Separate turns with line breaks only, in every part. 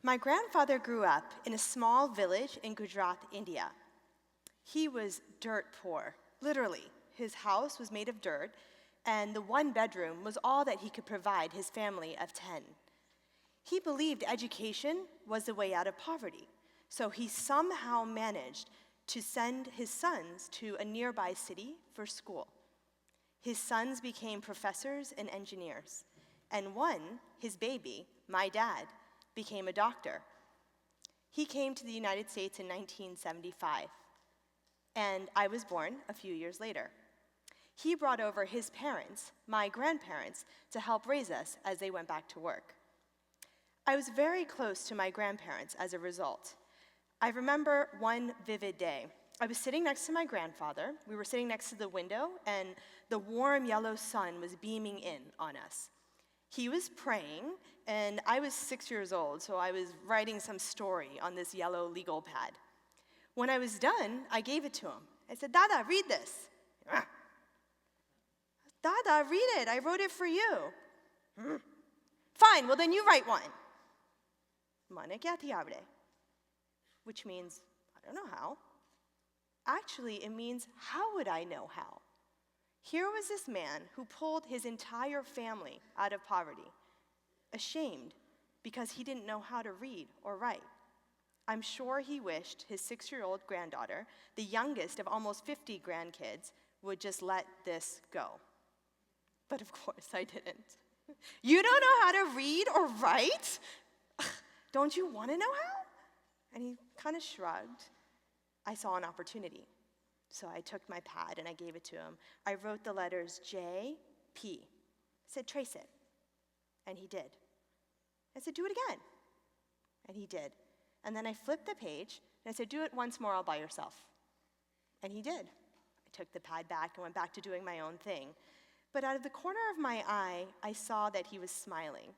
My grandfather grew up in a small village in Gujarat, India. He was dirt poor, literally. His house was made of dirt, and the one bedroom was all that he could provide his family of 10. He believed education was the way out of poverty, so he somehow managed to send his sons to a nearby city for school. His sons became professors and engineers, and one, his baby, my dad, became a doctor. He came to the United States in 1975, and I was born a few years later. He brought over his parents, my grandparents, to help raise us as they went back to work. I was very close to my grandparents as a result. I remember one vivid day. I was sitting next to my grandfather. We were sitting next to the window, and the warm yellow sun was beaming in on us. He was praying, and I was 6 years old, so I was writing some story on this yellow legal pad. When I was done, I gave it to him. I said, "Dada, read this." "Dada, read it. I wrote it for you." "Fine, well then you write one." "Mane kya thi avde?" Which means, I don't know how. Actually, it means, how would I know how? Here was this man who pulled his entire family out of poverty, ashamed because he didn't know how to read or write. I'm sure he wished his 6-year-old granddaughter, the youngest of almost 50 grandkids, would just let this go. But of course I didn't. "You don't know how to read or write? Don't you want to know how?" And he kind of shrugged. I saw an opportunity. So I took my pad and I gave it to him. I wrote the letters J, P. I said, "Trace it." And he did. I said, "Do it again." And he did. And then I flipped the page and I said, "Do it once more all by yourself." And he did. I took the pad back and went back to doing my own thing. But out of the corner of my eye, I saw that he was smiling.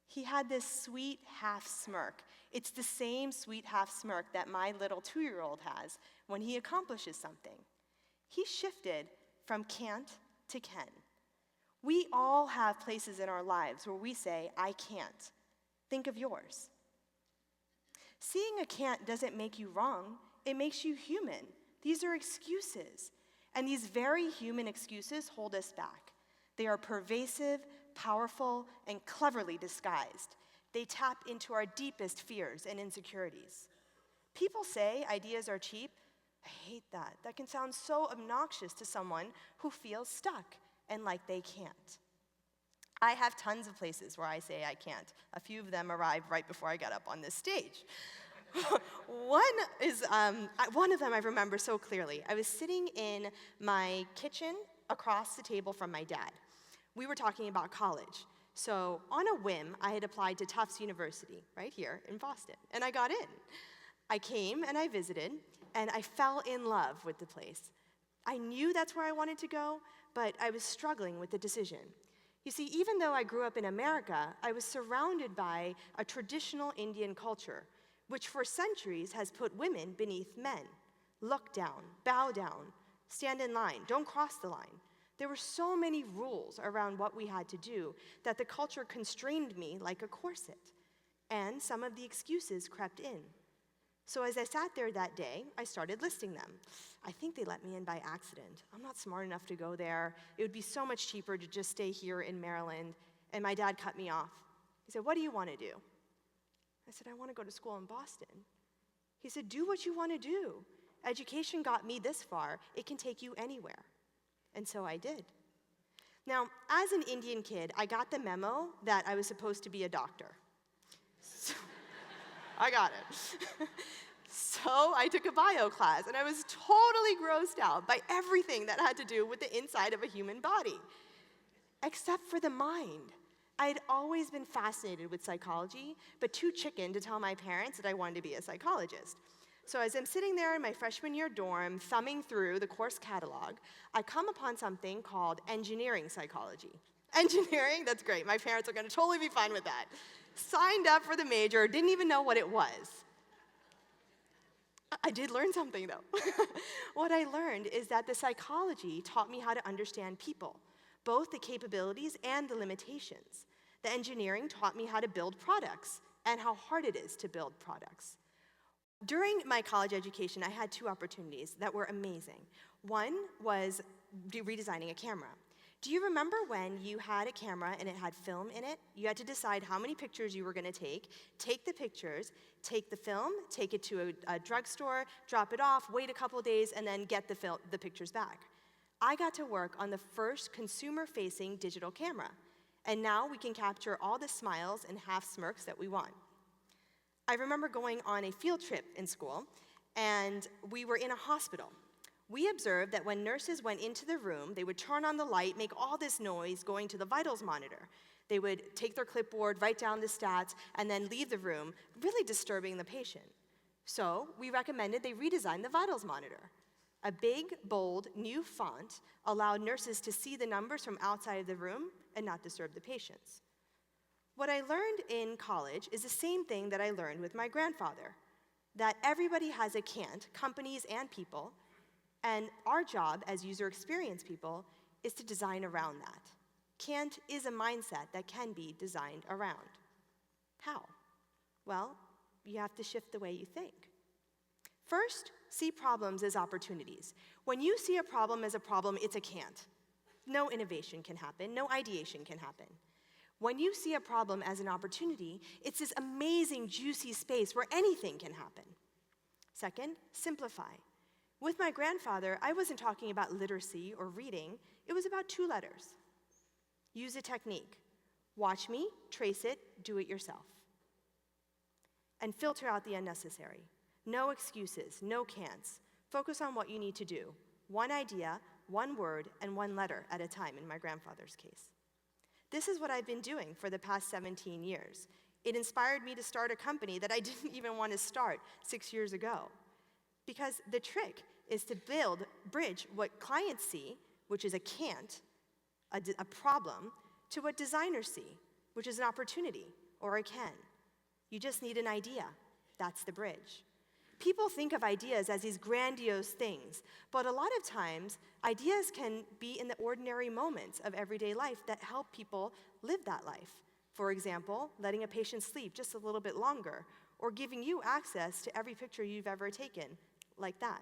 He had this sweet half smirk. It's the same sweet half smirk that my little 2-year-old has when he accomplishes something. He shifted from can't to can. We all have places in our lives where we say, "I can't." Think of yours. Seeing a can't doesn't make you wrong. It makes you human. These are excuses. And these very human excuses hold us back. They are pervasive, powerful, and cleverly disguised. They tap into our deepest fears and insecurities. People say ideas are cheap. I hate that. That can sound so obnoxious to someone who feels stuck and like they can't. I have tons of places where I say I can't. A few of them arrived right before I got up on this stage. One of them I remember so clearly. I was sitting in my kitchen across the table from my dad. We were talking about college. So on a whim, I had applied to Tufts University right here in Boston, and I got in. I came and I visited, and I fell in love with the place. I knew that's where I wanted to go, but I was struggling with the decision. You see, even though I grew up in America, I was surrounded by a traditional Indian culture, which for centuries has put women beneath men. Look down, bow down, stand in line, don't cross the line. There were so many rules around what we had to do that the culture constrained me like a corset, and some of the excuses crept in. So as I sat there that day, I started listing them. I think they let me in by accident. I'm not smart enough to go there. It would be so much cheaper to just stay here in Maryland. And my dad cut me off. He said, "What do you want to do?" I said, "I want to go to school in Boston." He said, "Do what you want to do. Education got me this far. It can take you anywhere." And so I did. Now, as an Indian kid, I got the memo that I was supposed to be a doctor. So, I got it. So I took a bio class, and I was totally grossed out by everything that had to do with the inside of a human body, except for the mind. I had always been fascinated with psychology, but too chicken to tell my parents that I wanted to be a psychologist. So as I'm sitting there in my freshman year dorm, thumbing through the course catalog, I come upon something called engineering psychology. Engineering? That's great. My parents are going to totally be fine with that. Signed up for the major, didn't even know what it was. I did learn something, though. What I learned is that the psychology taught me how to understand people, both the capabilities and the limitations. The engineering taught me how to build products, and how hard it is to build products. During my college education, I had 2 opportunities that were amazing. One was redesigning a camera. Do you remember when you had a camera and it had film in it? You had to decide how many pictures you were going to take the pictures, take the film, take it to a drugstore, drop it off, wait a couple days, and then get the pictures back. I got to work on the first consumer-facing digital camera, and now we can capture all the smiles and half smirks that we want. I remember going on a field trip in school, and we were in a hospital. We observed that when nurses went into the room, they would turn on the light, make all this noise going to the vitals monitor. They would take their clipboard, write down the stats, and then leave the room, really disturbing the patient. So we recommended they redesign the vitals monitor. A big, bold, new font allowed nurses to see the numbers from outside of the room and not disturb the patients. What I learned in college is the same thing that I learned with my grandfather, that everybody has a can't, companies and people, and our job as user experience people is to design around that. Can't is a mindset that can be designed around. How? Well, you have to shift the way you think. First, see problems as opportunities. When you see a problem as a problem, it's a can't. No innovation can happen, no ideation can happen. When you see a problem as an opportunity, it's this amazing, juicy space where anything can happen. Second, simplify. With my grandfather, I wasn't talking about literacy or reading. It was about 2 letters. Use a technique. Watch me, trace it, do it yourself. And filter out the unnecessary. No excuses, no can'ts. Focus on what you need to do. 1 idea, 1 word, and 1 letter at a time in my grandfather's case. This is what I've been doing for the past 17 years. It inspired me to start a company that I didn't even want to start 6 years ago. Because the trick is to bridge what clients see, which is a can't, a problem, to what designers see, which is an opportunity or a can. You just need an idea. That's the bridge. People think of ideas as these grandiose things, but a lot of times, ideas can be in the ordinary moments of everyday life that help people live that life. For example, letting a patient sleep just a little bit longer, or giving you access to every picture you've ever taken, like that.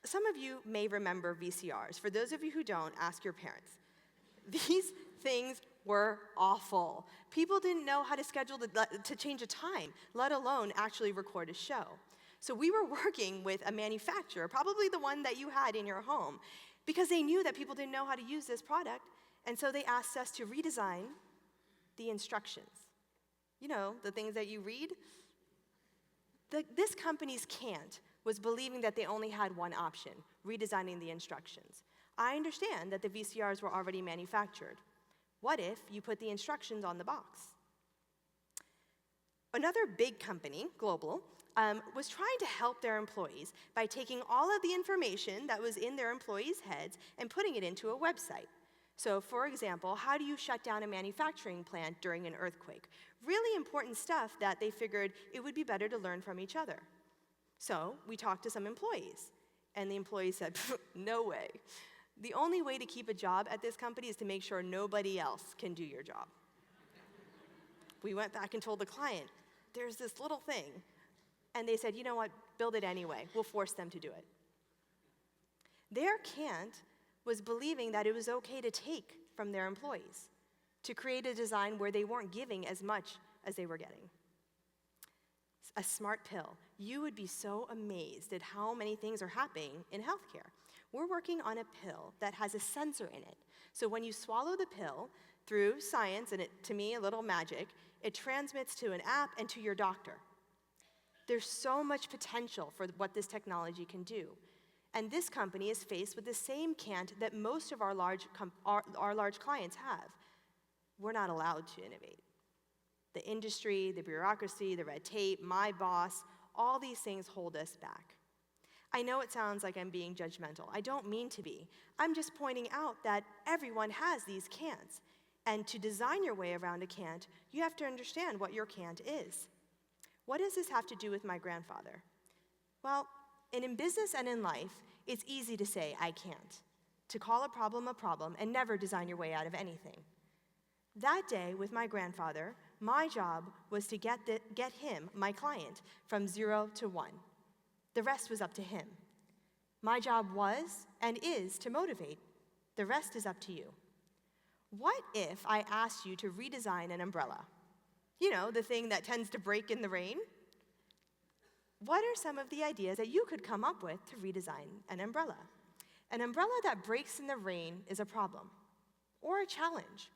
Some of you may remember VCRs. For those of you who don't, ask your parents. These things were awful. People didn't know how to schedule to change a time, let alone actually record a show. So we were working with a manufacturer, probably the one that you had in your home, because they knew that people didn't know how to use this product, and so they asked us to redesign the instructions. You know, the things that you read. This company's can't was believing that they only had 1 option, redesigning the instructions. I understand that the VCRs were already manufactured. What if you put the instructions on the box? Another big company, global, was trying to help their employees by taking all of the information that was in their employees' heads and putting it into a website. So, for example, how do you shut down a manufacturing plant during an earthquake? Really important stuff that they figured it would be better to learn from each other. So we talked to some employees, and the employees said, no way. The only way to keep a job at this company is to make sure nobody else can do your job. We went back and told the client, there's this little thing. And they said, you know what, build it anyway. We'll force them to do it. Their can't was believing that it was okay to take from their employees, to create a design where they weren't giving as much as they were getting. A smart pill. You would be so amazed at how many things are happening in healthcare. We're working on a pill that has a sensor in it. So when you swallow the pill, through science, and to me, a little magic, it transmits to an app and to your doctor. There's so much potential for what this technology can do. And this company is faced with the same can't that most of our large clients have. We're not allowed to innovate. The industry, the bureaucracy, the red tape, my boss, all these things hold us back. I know it sounds like I'm being judgmental. I don't mean to be. I'm just pointing out that everyone has these can'ts. And to design your way around a can't, you have to understand what your can't is. What does this have to do with my grandfather? Well, in business and in life, it's easy to say, I can't, to call a problem and never design your way out of anything. That day with my grandfather, My job was to get him, my client, from 0 to 1. The rest was up to him. My job was and is to motivate. The rest is up to you. What if I asked you to redesign an umbrella? You know, the thing that tends to break in the rain? What are some of the ideas that you could come up with to redesign an umbrella? An umbrella that breaks in the rain is a problem, or a challenge,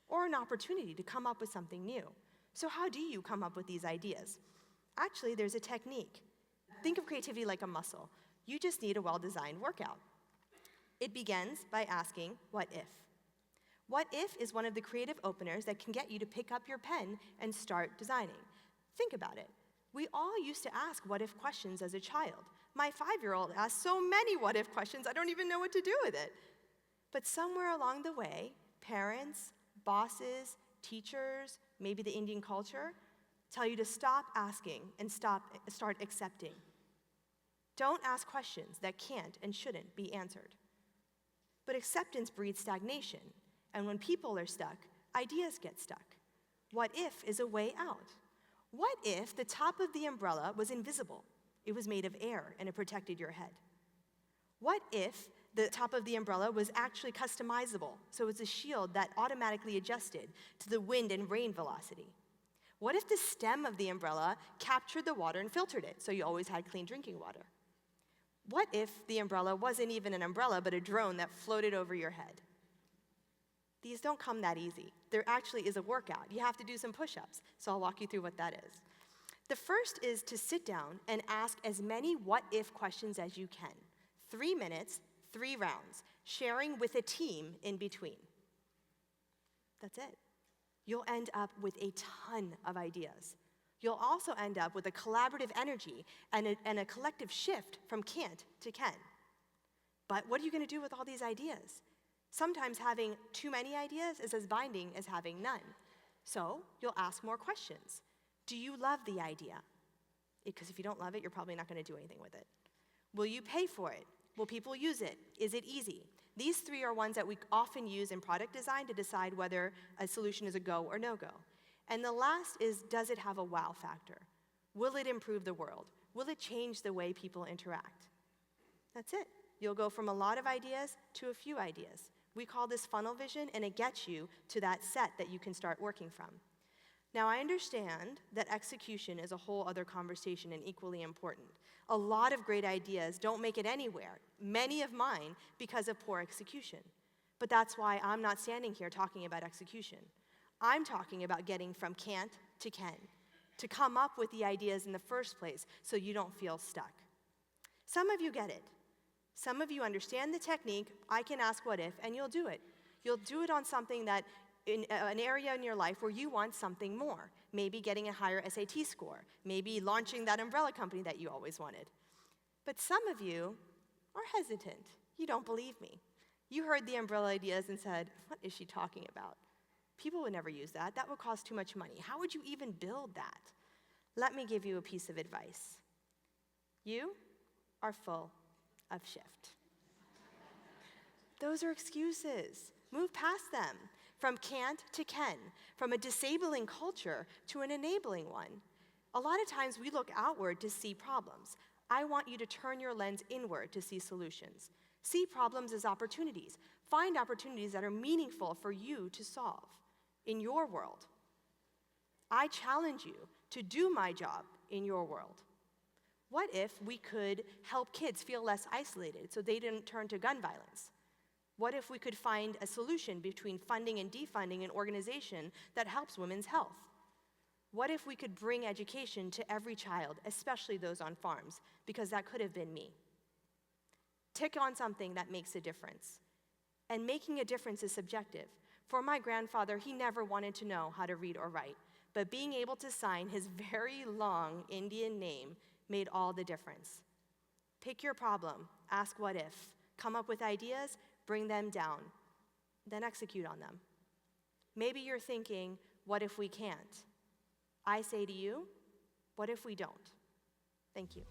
or an opportunity to come up with something new. So how do you come up with these ideas? Actually, there's a technique. Think of creativity like a muscle. You just need a well-designed workout. It begins by asking, what if? What if is one of the creative openers that can get you to pick up your pen and start designing. Think about it. We all used to ask what if questions as a child. My 5-year-old asked so many what if questions, I don't even know what to do with it. But somewhere along the way, parents, bosses, teachers, maybe the Indian culture, tell you to stop asking and start accepting. Don't ask questions that can't and shouldn't be answered. But acceptance breeds stagnation, and when people are stuck, ideas get stuck. What if is a way out? What if the top of the umbrella was invisible? It was made of air and it protected your head. What if the top of the umbrella was actually customizable, so it was a shield that automatically adjusted to the wind and rain velocity? What if the stem of the umbrella captured the water and filtered it, so you always had clean drinking water? What if the umbrella wasn't even an umbrella, but a drone that floated over your head? These don't come that easy. There actually is a workout. You have to do some push-ups, so I'll walk you through what that is. The first is to sit down and ask as many what-if questions as you can. 3 minutes, 3 rounds, sharing with a team in between. That's it. You'll end up with a ton of ideas. You'll also end up with a collaborative energy and a collective shift from can't to can. But what are you going to do with all these ideas? Sometimes having too many ideas is as binding as having none. So you'll ask more questions. Do you love the idea? Because if you don't love it, you're probably not going to do anything with it. Will you pay for it? Will people use it? Is it easy? These 3 are ones that we often use in product design to decide whether a solution is a go or no-go. And the last is, does it have a wow factor? Will it improve the world? Will it change the way people interact? That's it. You'll go from a lot of ideas to a few ideas. We call this funnel vision, and it gets you to that set that you can start working from. Now, I understand that execution is a whole other conversation and equally important. A lot of great ideas don't make it anywhere, many of mine, because of poor execution. But that's why I'm not standing here talking about execution. I'm talking about getting from can't to can, to come up with the ideas in the first place so you don't feel stuck. Some of you get it. Some of you understand the technique, I can ask what if, and you'll do it. You'll do it on something that, in an area in your life where you want something more. Maybe getting a higher SAT score. Maybe launching that umbrella company that you always wanted. But some of you are hesitant. You don't believe me. You heard the umbrella ideas and said, what is she talking about? People would never use that. That would cost too much money. How would you even build that? Let me give you a piece of advice. You are full of shift. Those are excuses. Move past them. From can't to can. From a disabling culture to an enabling one. A lot of times we look outward to see problems. I want you to turn your lens inward to see solutions. See problems as opportunities. Find opportunities that are meaningful for you to solve in your world. I challenge you to do my job in your world. What if we could help kids feel less isolated so they didn't turn to gun violence? What if we could find a solution between funding and defunding an organization that helps women's health? What if we could bring education to every child, especially those on farms? Because that could have been me. Tick on something that makes a difference. And making a difference is subjective. For my grandfather, he never wanted to know how to read or write, but being able to sign his very long Indian name made all the difference. Pick your problem, ask what if, come up with ideas, bring them down, then execute on them. Maybe you're thinking, what if we can't? I say to you, what if we don't? Thank you.